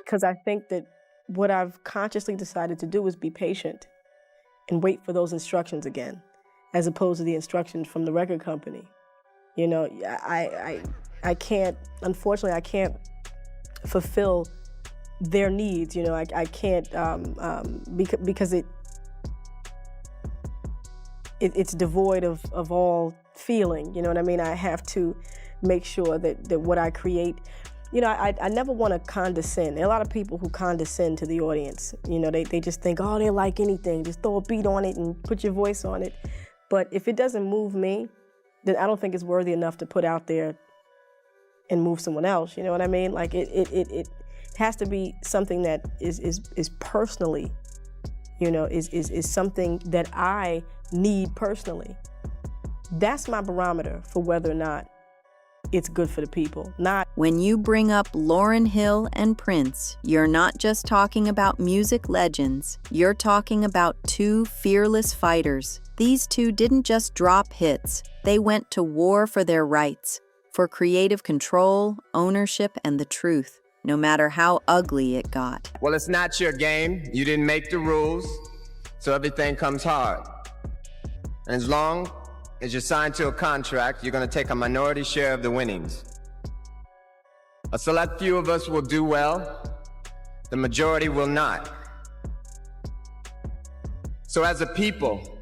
Because I think that what I've consciously decided to do is be patient and wait for those instructions again, as opposed to the instructions from the record company. You know, I can't, unfortunately, I can't fulfill their needs. You know, I can't, because it's devoid of all feeling. You know what I mean? I have to make sure that what I create, you know, I never want to condescend. There are a lot of people who condescend to the audience. You know, they just think, oh, they like anything. Just throw a beat on it and put your voice on it. But if it doesn't move me, then I don't think it's worthy enough to put out there and move someone else. You know what I mean? Like it has to be something that is personally, you know, is something that I need personally. That's my barometer for whether or not it's good for the people. Not when you bring up Lauryn Hill and Prince, you're not just talking about music legends, you're talking about two fearless fighters. These two didn't just drop hits, they went to war for their rights, for creative control, ownership, and the truth, no matter how ugly it got. Well, it's not your game. You didn't make the rules, so everything comes hard. And as long as you're signed to a contract, you're going to take a minority share of the winnings. A select few of us will do well, the majority will not. So as a people,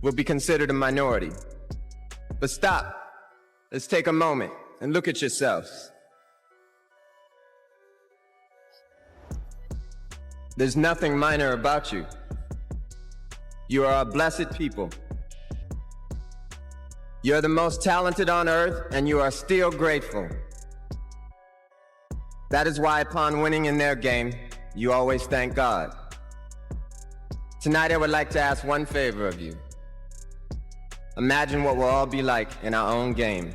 we'll be considered a minority. But stop, let's take a moment and look at yourselves. There's nothing minor about you. You are a blessed people. You're the most talented on earth, and you are still grateful. That is why upon winning in their game, you always thank God. Tonight I would like to ask one favor of you. Imagine what we'll all be like in our own game.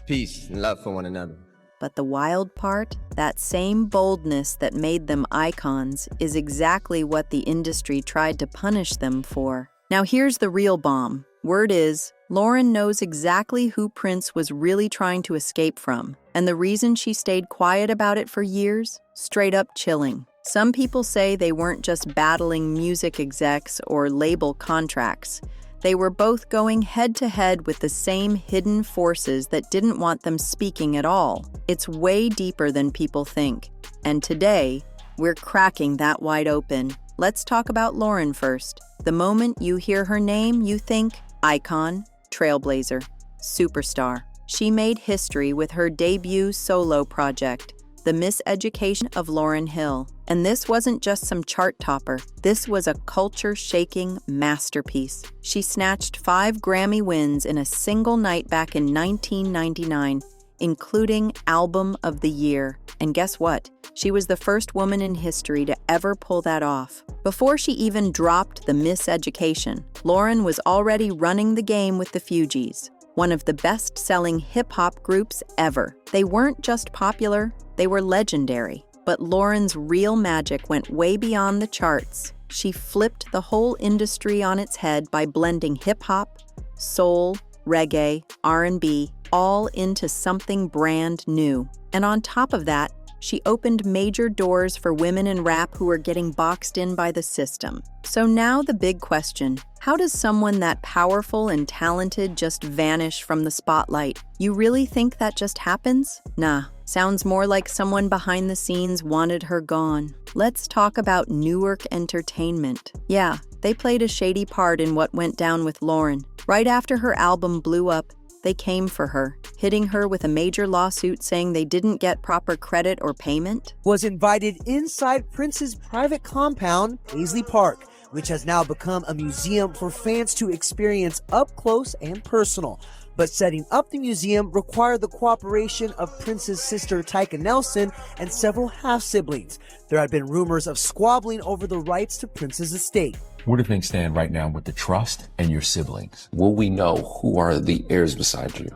Peace and love for one another. But the wild part, that same boldness that made them icons, is exactly what the industry tried to punish them for. Now here's the real bomb. Word is, Lauryn knows exactly who Prince was really trying to escape from, and the reason she stayed quiet about it for years? Straight up chilling. Some people say they weren't just battling music execs or label contracts. They were both going head-to-head with the same hidden forces that didn't want them speaking at all. It's way deeper than people think. And today, we're cracking that wide open. Let's talk about Lauryn first. The moment you hear her name, you think icon, trailblazer, superstar. She made history with her debut solo project, The Miseducation of Lauryn Hill. And this wasn't just some chart topper. This was a culture-shaking masterpiece. She snatched 5 Grammy wins in a single night back in 1999, including Album of the Year. And guess what? She was the first woman in history to ever pull that off. Before she even dropped The Miseducation, Lauryn was already running the game with the Fugees, one of the best-selling hip-hop groups ever. They weren't just popular, they were legendary. But Lauryn's real magic went way beyond the charts. She flipped the whole industry on its head by blending hip-hop, soul, reggae, R&B, all into something brand new. And on top of that, she opened major doors for women in rap who were getting boxed in by the system. So now the big question, how does someone that powerful and talented just vanish from the spotlight? You really think that just happens? Nah, sounds more like someone behind the scenes wanted her gone. Let's talk about Newark Entertainment. Yeah, they played a shady part in what went down with Lauryn. Right after her album blew up, they came for her, hitting her with a major lawsuit saying they didn't get proper credit or payment. Was invited inside Prince's private compound, Paisley Park, which has now become a museum for fans to experience up close and personal. But setting up the museum required the cooperation of Prince's sister Tyka Nelson and several half-siblings. There had been rumors of squabbling over the rights to Prince's estate. Where do things stand right now with the trust and your siblings? Will we know who are the heirs beside you?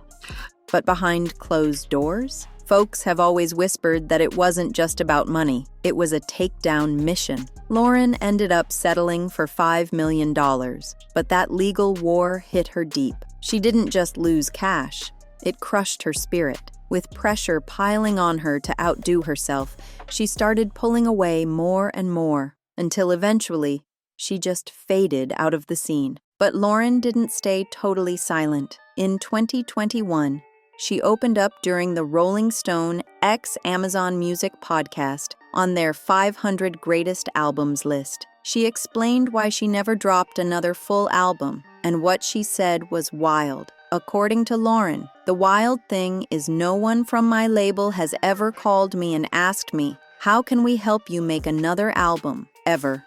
But behind closed doors, folks have always whispered that it wasn't just about money. It was a takedown mission. Lauryn ended up settling for $5 million, but that legal war hit her deep. She didn't just lose cash, it crushed her spirit. With pressure piling on her to outdo herself, she started pulling away more and more, until eventually, she just faded out of the scene. But Lauryn didn't stay totally silent. In 2021, she opened up during the Rolling Stone x Amazon Music podcast on their 500 Greatest Albums list. She explained why she never dropped another full album, and what she said was wild. According to Lauryn, the wild thing is no one from my label has ever called me and asked me, how can we help you make another album? Ever.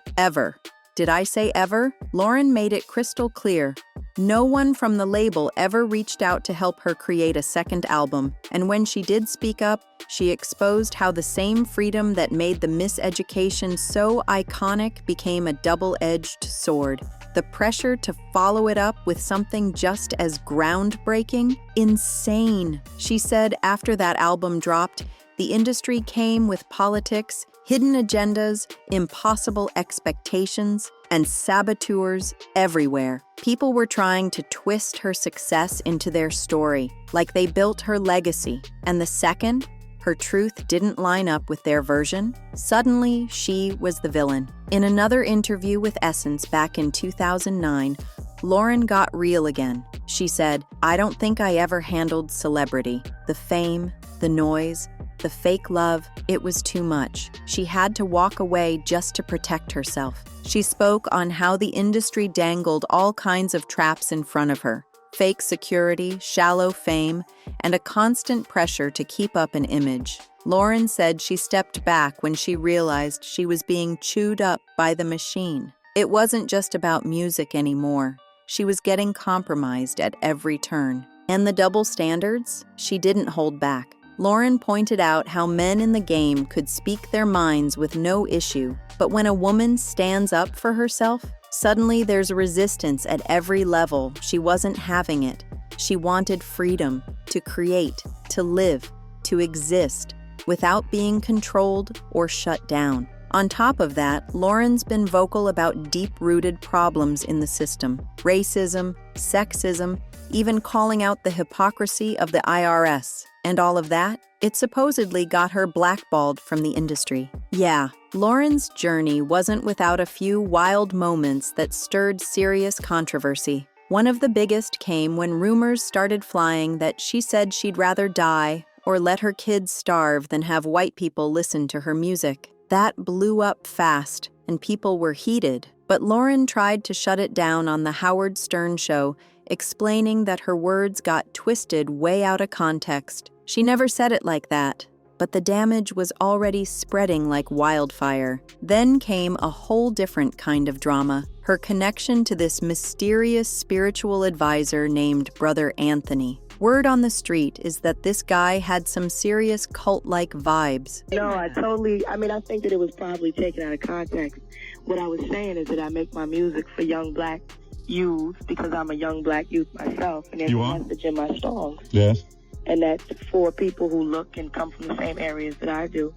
Did I say ever? Lauryn made it crystal clear. No one from the label ever reached out to help her create a second album, and when she did speak up, she exposed how the same freedom that made the miseducation so iconic became a double-edged sword. The pressure to follow it up with something just as groundbreaking? Insane. She said after that album dropped, the industry came with politics, hidden agendas, impossible expectations, and saboteurs everywhere. People were trying to twist her success into their story, like they built her legacy. And the second her truth didn't line up with their version, suddenly she was the villain. In another interview with Essence back in 2009, Lauryn got real again. She said, "I don't think I ever handled celebrity. The fame, the noise, the fake love, it was too much. She had to walk away just to protect herself." She spoke on how the industry dangled all kinds of traps in front of her. Fake security, shallow fame, and a constant pressure to keep up an image. Lauryn said she stepped back when she realized she was being chewed up by the machine. It wasn't just about music anymore. She was getting compromised at every turn. And the double standards? She didn't hold back. Lauryn pointed out how men in the game could speak their minds with no issue, but when a woman stands up for herself, suddenly there's resistance at every level. She wasn't having it. She wanted freedom to create, to live, to exist, without being controlled or shut down. On top of that, Lauryn's been vocal about deep-rooted problems in the system: racism, sexism, even calling out the hypocrisy of the IRS. And all of that, it supposedly got her blackballed from the industry. Yeah, Lauryn's journey wasn't without a few wild moments that stirred serious controversy. One of the biggest came when rumors started flying that she said she'd rather die or let her kids starve than have white people listen to her music. That blew up fast, and people were heated. But Lauryn tried to shut it down on the Howard Stern show, explaining that her words got twisted way out of context. She never said it like that, but the damage was already spreading like wildfire. Then came a whole different kind of drama: her connection to this mysterious spiritual advisor named Brother Anthony. Word on the street is that this guy had some serious cult-like vibes. No, I think that it was probably taken out of context. What I was saying is that I make my music for young black youth because I'm a young black youth myself, and there's a message in my songs. Yes. And that's for people who look and come from the same areas that I do.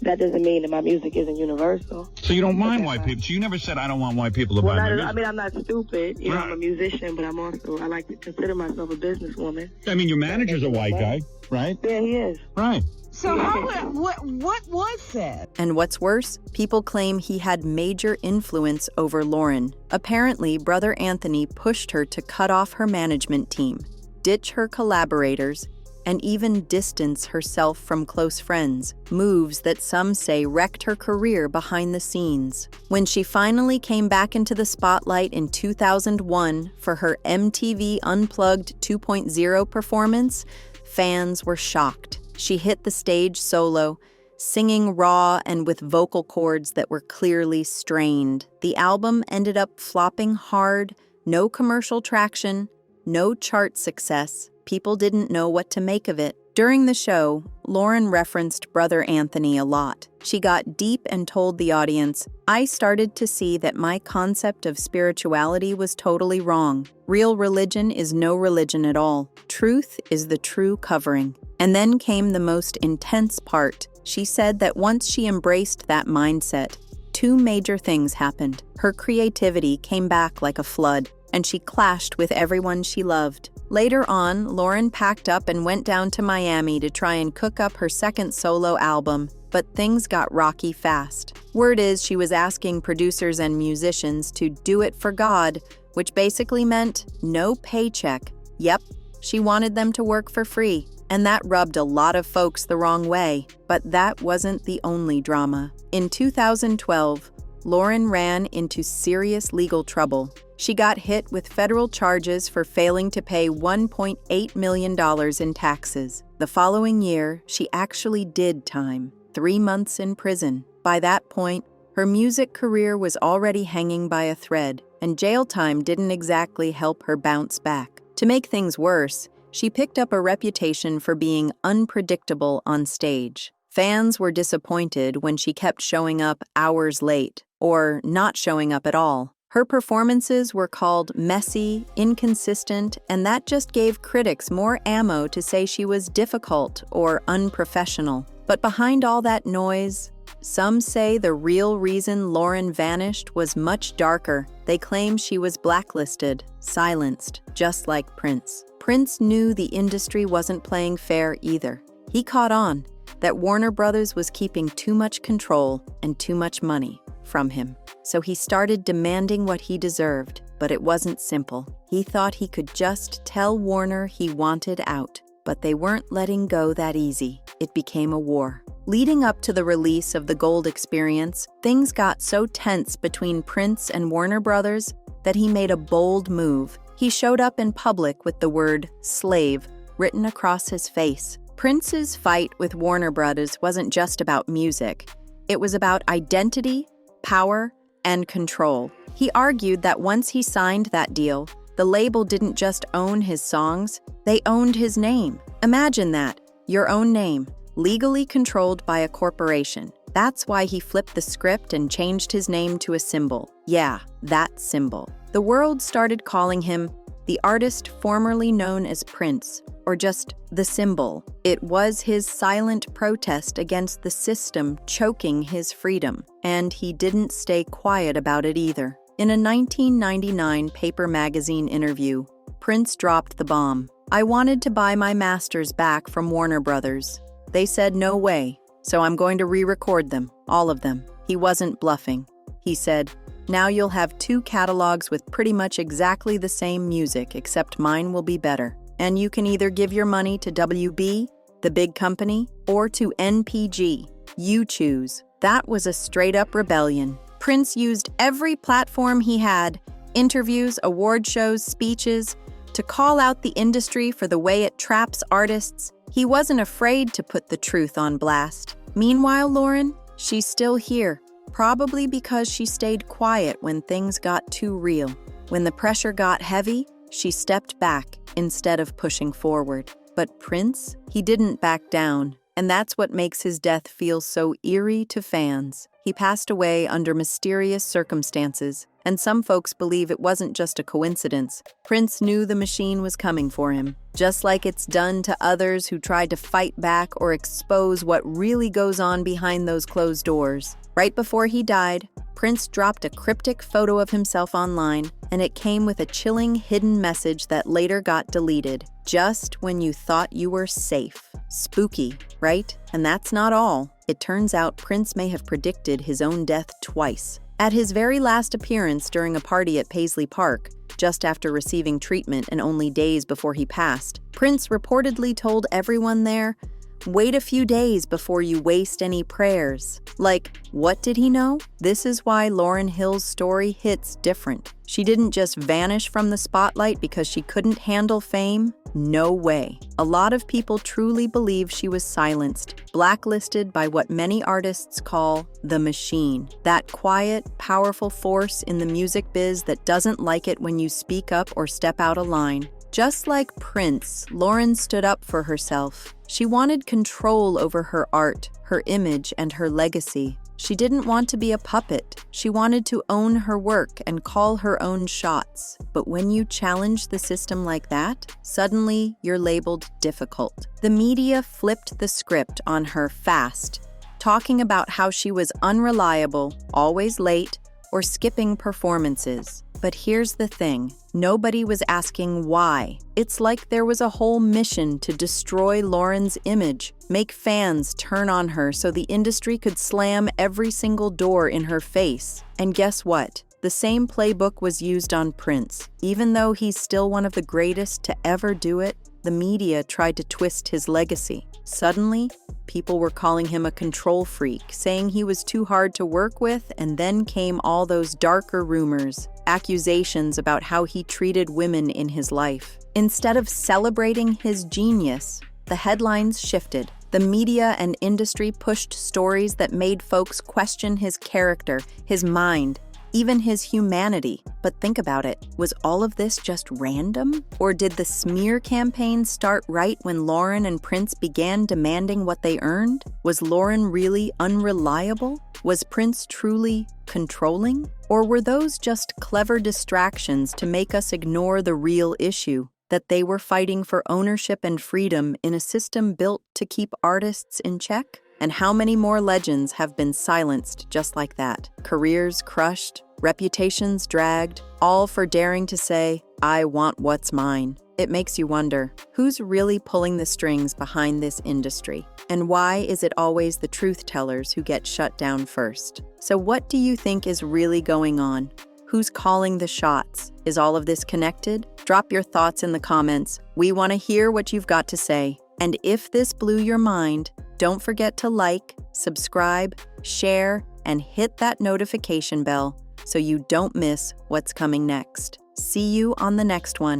That doesn't mean that my music isn't universal. So you don't mind white people? So you never said, I don't want white people to buy my music? I'm not stupid. You know, I'm a musician, but I like to consider myself a businesswoman. I mean, your manager's a white guy, right? Yeah, he is. Right. So what was said? And what's worse, people claim he had major influence over Lauryn. Apparently, Brother Anthony pushed her to cut off her management team, ditch her collaborators, and even distance herself from close friends, moves that some say wrecked her career behind the scenes. When she finally came back into the spotlight in 2001 for her MTV Unplugged 2.0 performance, fans were shocked. She hit the stage solo, singing raw and with vocal cords that were clearly strained. The album ended up flopping hard, no commercial traction, no chart success. People didn't know what to make of it. During the show, Lauryn referenced Brother Anthony a lot. She got deep and told the audience, "I started to see that my concept of spirituality was totally wrong. Real religion is no religion at all. Truth is the true covering." And then came the most intense part. She said that once she embraced that mindset, two major things happened. Her creativity came back like a flood, and she clashed with everyone she loved. Later on, Lauryn packed up and went down to Miami to try and cook up her second solo album, but things got rocky fast. Word is she was asking producers and musicians to do it for God, which basically meant no paycheck. Yep, she wanted them to work for free, and that rubbed a lot of folks the wrong way. But that wasn't the only drama. In 2012, Lauryn ran into serious legal trouble. She got hit with federal charges for failing to pay $1.8 million in taxes. The following year, she actually did time, 3 months in prison. By that point, her music career was already hanging by a thread, and jail time didn't exactly help her bounce back. To make things worse, she picked up a reputation for being unpredictable on stage. Fans were disappointed when she kept showing up hours late, or not showing up at all. Her performances were called messy, inconsistent, and that just gave critics more ammo to say she was difficult or unprofessional. But behind all that noise, some say the real reason Lauryn vanished was much darker. They claim she was blacklisted, silenced, just like Prince. Prince knew the industry wasn't playing fair either. He caught on that Warner Brothers was keeping too much control and too much money from him. So he started demanding what he deserved, but it wasn't simple. He thought he could just tell Warner he wanted out, but they weren't letting go that easy. It became a war. Leading up to the release of the Gold Experience, things got so tense between Prince and Warner Brothers that he made a bold move. He showed up in public with the word slave written across his face. Prince's fight with Warner Brothers wasn't just about music. It was about identity, power, and control. He argued that once he signed that deal, the label didn't just own his songs, they owned his name. Imagine that, your own name, legally controlled by a corporation. That's why he flipped the script and changed his name to a symbol. Yeah, that symbol. The world started calling him the artist formerly known as Prince, or just the symbol. It was his silent protest against the system choking his freedom, and he didn't stay quiet about it either. In a 1999 Paper magazine interview, Prince dropped the bomb. "I wanted to buy my masters back from Warner Brothers. They said no way, so I'm going to re-record them, all of them." He wasn't bluffing. He said, "Now you'll have 2 catalogs with pretty much exactly the same music, except mine will be better. And you can either give your money to WB, the big company, or to NPG. You choose." That was a straight-up rebellion. Prince used every platform he had, interviews, award shows, speeches, to call out the industry for the way it traps artists. He wasn't afraid to put the truth on blast. Meanwhile, Lauryn, she's still here, probably because she stayed quiet when things got too real. When the pressure got heavy, she stepped back instead of pushing forward. But Prince, he didn't back down, and that's what makes his death feel so eerie to fans. He passed away under mysterious circumstances, and some folks believe it wasn't just a coincidence. Prince knew the machine was coming for him, just like it's done to others who tried to fight back or expose what really goes on behind those closed doors. Right before he died, Prince dropped a cryptic photo of himself online, and it came with a chilling hidden message that later got deleted. Just when you thought you were safe. Spooky, right? And that's not all. It turns out Prince may have predicted his own death twice. At his very last appearance during a party at Paisley Park, just after receiving treatment and only days before he passed, Prince reportedly told everyone there, "Wait a few days before you waste any prayers." Like, what did he know? This is why Lauryn Hill's story hits different. She didn't just vanish from the spotlight because she couldn't handle fame. No way. A lot of people truly believe she was silenced, blacklisted by what many artists call the machine. That quiet, powerful force in the music biz that doesn't like it when you speak up or step out of line. Just like Prince, Lauryn stood up for herself. She wanted control over her art, her image, and her legacy. She didn't want to be a puppet. She wanted to own her work and call her own shots. But when you challenge the system like that, suddenly you're labeled difficult. The media flipped the script on her fast, talking about how she was unreliable, always late, or skipping performances. But here's the thing, nobody was asking why. It's like there was a whole mission to destroy Lauryn's image, make fans turn on her so the industry could slam every single door in her face. And guess what? The same playbook was used on Prince. Even though he's still one of the greatest to ever do it, the media tried to twist his legacy. Suddenly, people were calling him a control freak, saying he was too hard to work with, and then came all those darker rumors, accusations about how he treated women in his life. Instead of celebrating his genius, the headlines shifted. The media and industry pushed stories that made folks question his character, his mind, even his humanity. But think about it, was all of this just random? Or did the smear campaign start right when Lauryn and Prince began demanding what they earned? Was Lauryn really unreliable? Was Prince truly controlling? Or were those just clever distractions to make us ignore the real issue? That they were fighting for ownership and freedom in a system built to keep artists in check? And how many more legends have been silenced just like that? Careers crushed, reputations dragged, all for daring to say, "I want what's mine." It makes you wonder, who's really pulling the strings behind this industry? And why is it always the truth tellers who get shut down first? So what do you think is really going on? Who's calling the shots? Is all of this connected? Drop your thoughts in the comments. We want to hear what you've got to say. And if this blew your mind, don't forget to like, subscribe, share, and hit that notification bell so you don't miss what's coming next. See you on the next one.